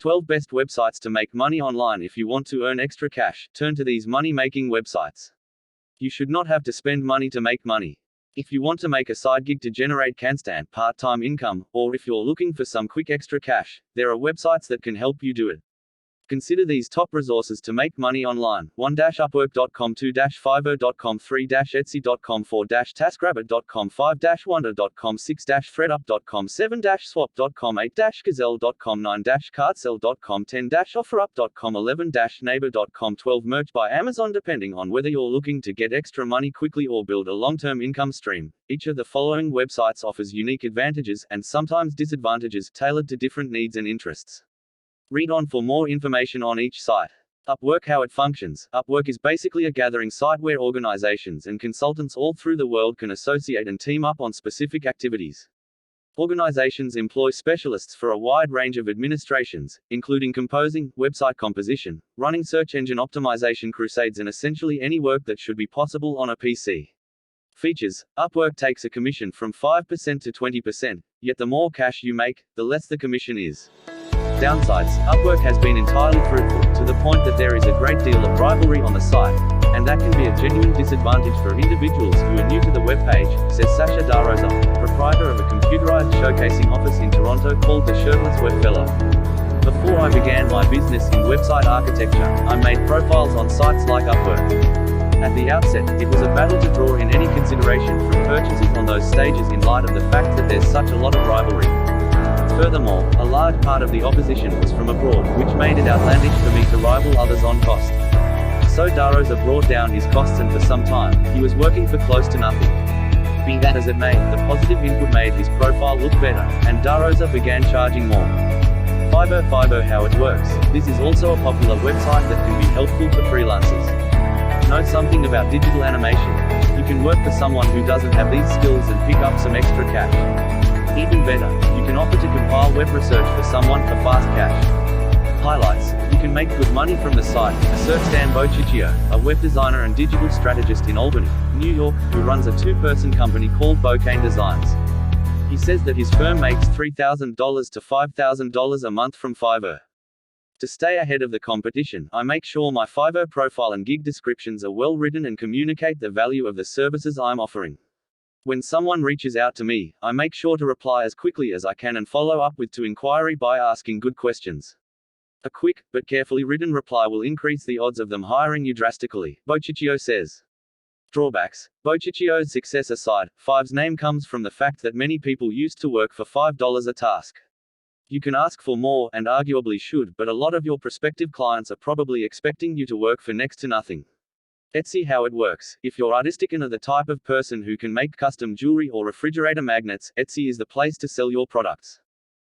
12 best websites to make money online. If you want to earn extra cash, turn to these money-making websites. You should not have to spend money to make money. If you want to make a side gig to generate constant part-time income, or if you're looking for some quick extra cash, there are websites that can help you do it. Consider these top resources to make money online: 1-upwork.com, 2-fiverr.com, 3-etsy.com, 4-taskrabbit.com, 5-wonder.com, 6-thredup.com, 7-swap.com, 8-gazelle.com, 9-cardsell.com, 10-offerup.com, 11-neighbor.com, 12 merch by Amazon. Depending on whether you're looking to get extra money quickly or build a long-term income stream, each of the following websites offers unique advantages and sometimes disadvantages tailored to different needs and interests. Read on for more information on each site. Upwork. How it functions. Upwork is basically a gathering site where organizations and consultants all through the world can associate and team up on specific activities. Organizations employ specialists for a wide range of administrations, including composing, website composition, running search engine optimization crusades, and essentially any work that should be possible on a PC. Features. Upwork takes a commission from 5% to 20%, yet the more cash you make, the less the commission is. Downsides. Upwork has been entirely fruitful, to the point that there is a great deal of rivalry on the site, and that can be a genuine disadvantage for individuals who are new to the web page, says Sasha Darosa, proprietor of a computerized showcasing office in Toronto called the Shirtless Web Fellow. Before I began my business in website architecture, I made profiles on sites like Upwork. At the outset, it was a battle to draw in any consideration from purchases on those stages in light of the fact that there's such a lot of rivalry. Furthermore, a large part of the opposition was from abroad, which made it outlandish for me to rival others on cost. So Darosa brought down his costs, and for some time, he was working for close to nothing. Be that as it may, the positive input made his profile look better, and Darosa began charging more. Fiverr. How it works. This is also a popular website that can be helpful for freelancers. Know something about digital animation? You can work for someone who doesn't have these skills and pick up some extra cash. Even better, you can offer to compile web research for someone for fast cash. Highlights. You can make good money from the site, asserts Dan Bociccio, a web designer and digital strategist in Albany, New York, who runs a two-person company called Bocane Designs. He says that his firm makes $3,000 to $5,000 a month from Fiverr. To stay ahead of the competition, I make sure my Fiverr profile and gig descriptions are well written and communicate the value of the services I'm offering. When someone reaches out to me, I make sure to reply as quickly as I can and follow up with to inquiry by asking good questions. A quick, but carefully written reply will increase the odds of them hiring you drastically, Bociccio says. Drawbacks. Bociccio's success aside, Five's name comes from the fact that many people used to work for $5 a task. You can ask for more, and arguably should, but a lot of your prospective clients are probably expecting you to work for next to nothing. Etsy. How it works. If you're artistic and are the type of person who can make custom jewelry or refrigerator magnets, Etsy is the place to sell your products.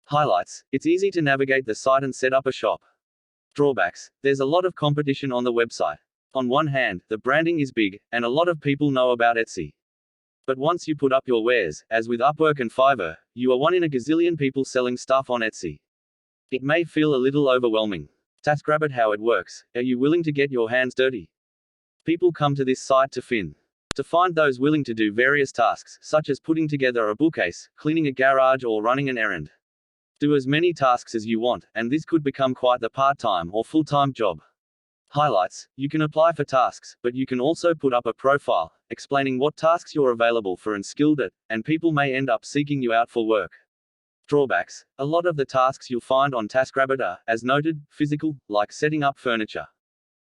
Highlights. It's easy to navigate the site and set up a shop. Drawbacks. There's a lot of competition on the website. On one hand, the branding is big, and a lot of people know about Etsy. But once you put up your wares, as with Upwork and Fiverr, you are one in a gazillion people selling stuff on Etsy. It may feel a little overwhelming. TaskRabbit. How it works. Are you willing to get your hands dirty? People come to this site to find those willing to do various tasks, such as putting together a bookcase, cleaning a garage, or running an errand. Do as many tasks as you want, and this could become quite the part-time or full-time job. Highlights. You can apply for tasks, but you can also put up a profile, explaining what tasks you're available for and skilled at, and people may end up seeking you out for work. Drawbacks. A lot of the tasks you'll find on TaskRabbit are, as noted, physical, like setting up furniture.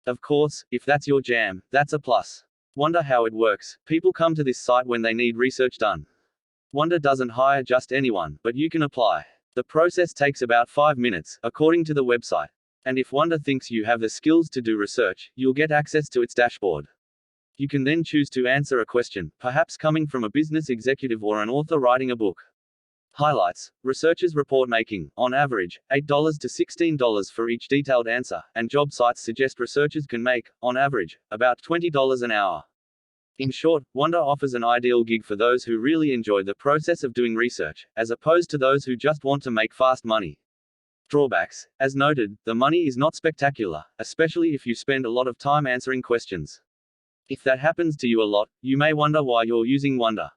Of course, if that's your jam, that's a plus. Wonder. How it works. People come to this site when they need research done. Wonder doesn't hire just anyone, but you can apply. The process takes about 5 minutes, according to the website. And if Wonder thinks you have the skills to do research, you'll get access to its dashboard. You can then choose to answer a question, perhaps coming from a business executive or an author writing a book. Highlights. Researchers report making, on average, $8 to $16 for each detailed answer, and job sites suggest researchers can make, on average, about $20 an hour. In short, Wonder offers an ideal gig for those who really enjoy the process of doing research, as opposed to those who just want to make fast money. Drawbacks. As noted, the money is not spectacular, especially if you spend a lot of time answering questions. If that happens to you a lot, you may wonder why you're using Wonder.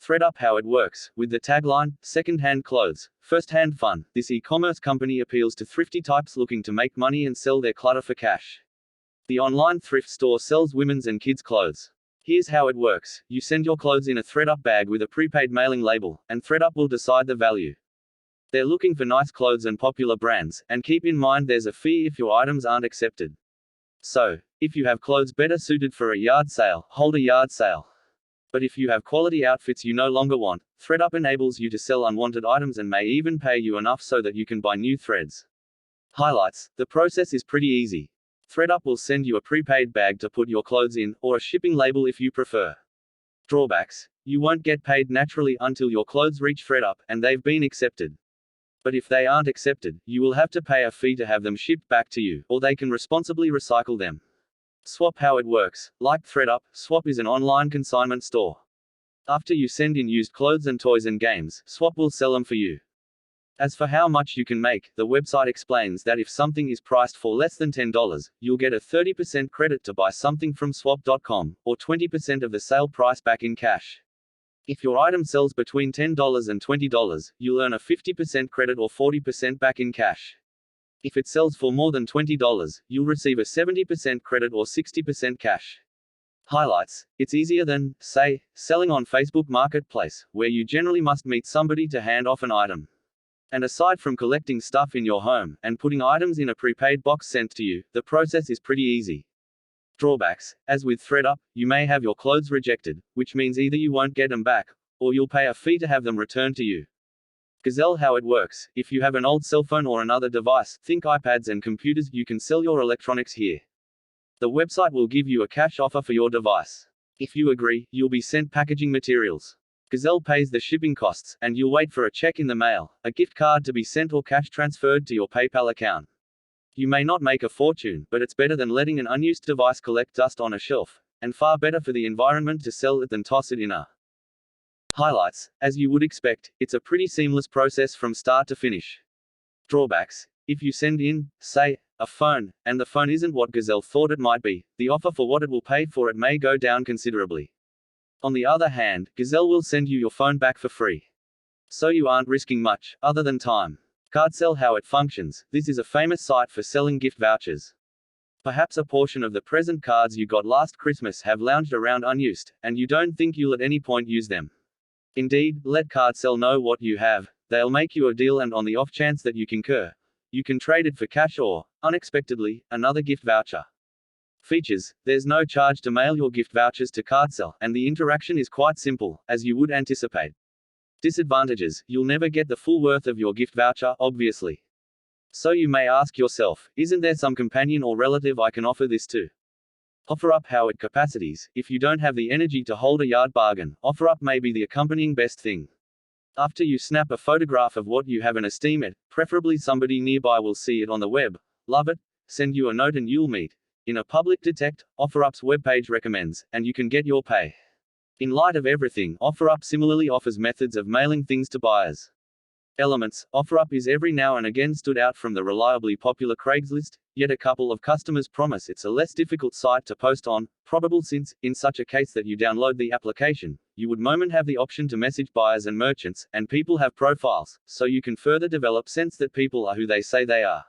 ThreadUp how it works, with the tagline, second-hand clothes, first-hand fun. This e-commerce company appeals to thrifty types looking to make money and sell their clutter for cash. The online thrift store sells women's and kids' clothes. Here's how it works. You send your clothes in a ThreadUp bag with a prepaid mailing label, and ThreadUp will decide the value. They're looking for nice clothes and popular brands, and keep in mind there's a fee if your items aren't accepted. So, if you have clothes better suited for a yard sale, hold a yard sale. But if you have quality outfits you no longer want, ThreadUp enables you to sell unwanted items and may even pay you enough so that you can buy new threads. Highlights: the process is pretty easy. ThreadUp will send you a prepaid bag to put your clothes in, or a shipping label if you prefer. Drawbacks: you won't get paid naturally until your clothes reach ThreadUp, and they've been accepted. But if they aren't accepted, you will have to pay a fee to have them shipped back to you, or they can responsibly recycle them. Swap how it works. Like ThreadUp, Swap is an online consignment store. After you send in used clothes and toys and games, Swap will sell them for you. As for how much you can make, the website explains that if something is priced for less than $10, you'll get a 30% credit to buy something from swap.com, or 20% of the sale price back in cash. If your item sells between $10 and $20, you'll earn a 50% credit or 40% back in cash. If it sells for more than $20, you'll receive a 70% credit or 60% cash. Highlights: it's easier than, say, selling on Facebook Marketplace, where you generally must meet somebody to hand off an item. And aside from collecting stuff in your home, and putting items in a prepaid box sent to you, the process is pretty easy. Drawbacks: as with ThreadUp, you may have your clothes rejected, which means either you won't get them back, or you'll pay a fee to have them returned to you. Gazelle how it works: if you have an old cell phone or another device, think iPads and computers, you can sell your electronics here. The website will give you a cash offer for your device. If you agree, you'll be sent packaging materials. Gazelle pays the shipping costs, and you'll wait for a check in the mail, a gift card to be sent, or cash transferred to your PayPal account. You may not make a fortune, but it's better than letting an unused device collect dust on a shelf, and far better for the environment to sell it than toss it in a. Highlights: as you would expect, it's a pretty seamless process from start to finish. Drawbacks: if you send in, say, a phone, and the phone isn't what Gazelle thought it might be, the offer for what it will pay for it may go down considerably. On the other hand, Gazelle will send you your phone back for free. So you aren't risking much, other than time. Cardsell how it functions: this is a famous site for selling gift vouchers. Perhaps a portion of the present cards you got last Christmas have lounged around unused, and you don't think you'll at any point use them. Indeed, let Cardsell know what you have. They'll make you a deal, and on the off chance that you concur, you can trade it for cash or, unexpectedly, another gift voucher. Features: there's no charge to mail your gift vouchers to Cardsell, and the interaction is quite simple, as you would anticipate. Disadvantages: you'll never get the full worth of your gift voucher, obviously. So you may ask yourself, isn't there some companion or relative I can offer this to? OfferUp how it capacities: if you don't have the energy to hold a yard bargain, OfferUp may be the accompanying best thing. After you snap a photograph of what you have and esteem it, preferably somebody nearby will see it on the web, love it, send you a note, and you'll meet in a public detect. OfferUp's webpage recommends, and you can get your pay. In light of everything, OfferUp similarly offers methods of mailing things to buyers. Elements: OfferUp is every now and again stood out from the reliably popular Craigslist, yet a couple of customers promise it's a less difficult site to post on, probable since, in such a case that you download the application, you would have the option to message buyers and merchants, and people have profiles, so you can further develop sense that people are who they say they are.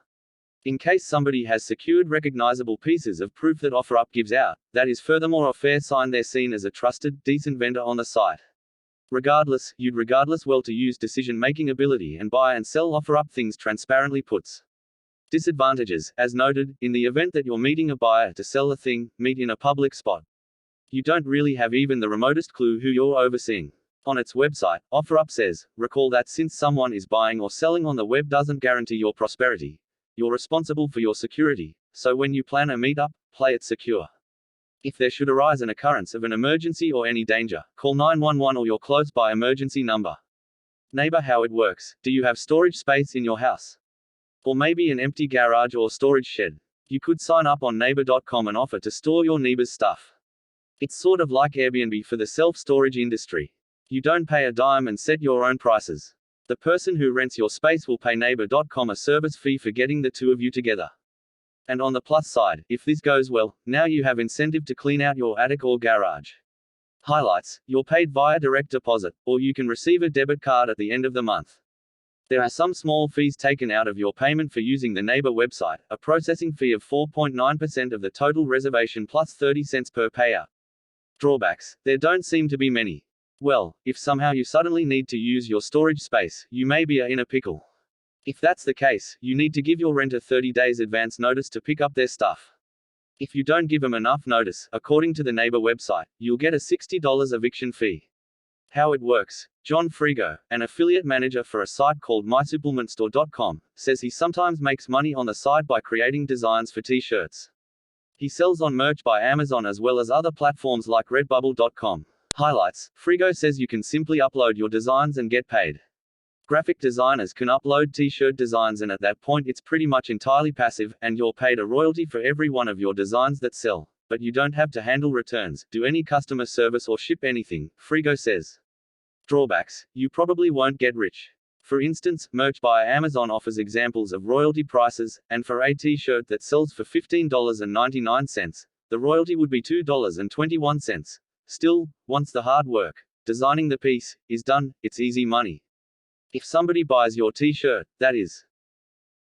In case somebody has secured recognizable pieces of proof that OfferUp gives out, that is furthermore a fair sign they're seen as a trusted, decent vendor on the site. Regardless, you'd well to use decision-making ability and buy and sell OfferUp things transparently puts. Disadvantages: as noted, in the event that you're meeting a buyer to sell a thing, meet in a public spot. You don't really have even the remotest clue who you're overseeing. On its website, OfferUp says, recall that since someone is buying or selling on the web doesn't guarantee your prosperity. You're responsible for your security, so when you plan a meetup, play it secure. If there should arise an occurrence of an emergency or any danger, call 911 or your close-by emergency number. Neighbor how it works: do you have storage space in your house? Or maybe an empty garage or storage shed? You could sign up on neighbor.com and offer to store your neighbor's stuff. It's sort of like Airbnb for the self-storage industry. You don't pay a dime and set your own prices. The person who rents your space will pay neighbor.com a service fee for getting the two of you together. And on the plus side, if this goes well, now you have incentive to clean out your attic or garage. Highlights: you're paid via direct deposit, or you can receive a debit card at the end of the month. There are some small fees taken out of your payment for using the neighbor website, a processing fee of 4.9% of the total reservation plus 30 cents per payer. Drawbacks: there don't seem to be many. Well, if somehow you suddenly need to use your storage space, you may be in a pickle. If that's the case, you need to give your renter 30 days advance notice to pick up their stuff. If you don't give them enough notice, according to the neighbor website, you'll get a $60 eviction fee. How it works: John Frigo, an affiliate manager for a site called mysupplementstore.com, says he sometimes makes money on the site by creating designs for t-shirts. He sells on merch by Amazon as well as other platforms like redbubble.com. Highlights: Frigo says you can simply upload your designs and get paid. Graphic designers can upload t-shirt designs, and at that point it's pretty much entirely passive, and you're paid a royalty for every one of your designs that sell. But you don't have to handle returns, do any customer service or ship anything, Frigo says. Drawbacks: you probably won't get rich. For instance, merch by Amazon offers examples of royalty prices, and for a t-shirt that sells for $15.99, the royalty would be $2.21. Still, once the hard work, designing the piece, is done, it's easy money. If somebody buys your t-shirt, that is.